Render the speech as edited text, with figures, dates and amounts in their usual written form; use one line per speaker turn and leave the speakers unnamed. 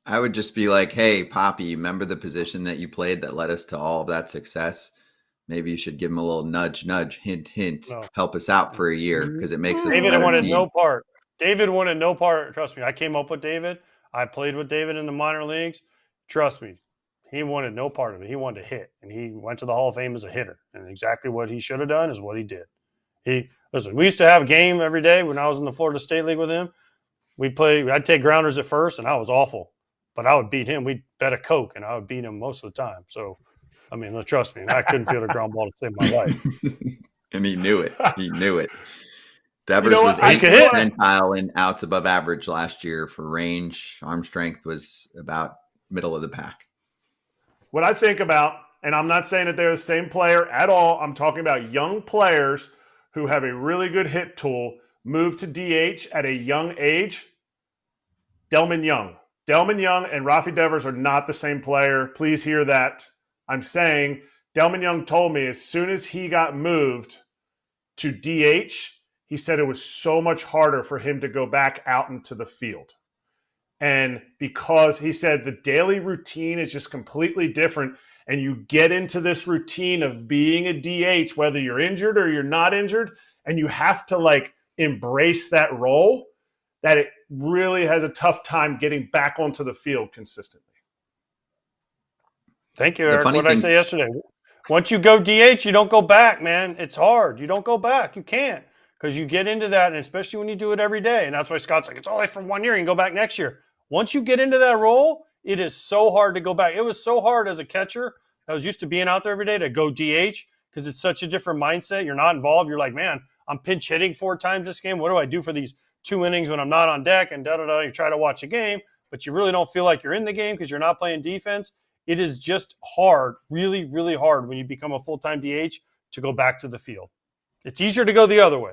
I would just be like, hey, Poppy, remember the position that you played that led us to all of that success? Maybe you should give him a little nudge, nudge, hint, hint,
No.
help us out for a year because it makes us a
David
better
wanted
team.
no part. David wanted no part. Trust me, I came up with David. I played with David in the minor leagues. Trust me, he wanted no part of it. He wanted to hit, and he went to the Hall of Fame as a hitter. And exactly what he should have done is what he did. He listen. We used to have a game every day when I was in the Florida State League with him. We play. I'd take grounders at first, and I was awful, but I would beat him. We'd bet a Coke, and I would beat him most of the time. So, I mean, trust me, I couldn't field a ground ball to save my life.
And he knew it. He knew it.
You
Devers
know
was
what? I
He
eighth
could
do
hit.
want to.
percentile in outs above average last year for range. Arm strength was about middle of the pack.
What I think about, and I'm not saying that they're the same player at all. I'm talking about young players who have a really good hit tool move to DH at a young age. Delman Young. Delman Young and Rafi Devers are not the same player. Please hear that. I'm saying Delman Young told me as soon as he got moved to DH, he said it was so much harder for him to go back out into the field. And because he said the daily routine is just completely different, and you get into this routine of being a DH, whether you're injured or you're not injured, and you have to like embrace that role, that it really has a tough time getting back onto the field consistently.
Thank you,
The
Eric.
funny
What did I
thing,
say yesterday? Once you go DH, you don't go back, man. It's hard. You don't go back. You can't because you get into that, and especially when you do it every day. And that's why Scott's like, it's only for 1 year. You can go back next year. Once you get into that role, it is so hard to go back. It was so hard as a catcher I was used to being out there every day to go DH because it's such a different mindset. You're not involved. You're like, man, I'm pinch hitting 4 times this game. What do I do for these 2 innings when I'm not on deck? And da da da. You try to watch a game, but you really don't feel like you're in the game because you're not playing defense. It is just hard, really, really hard when you become a full-time DH to go back to the field. It's easier to go the other way.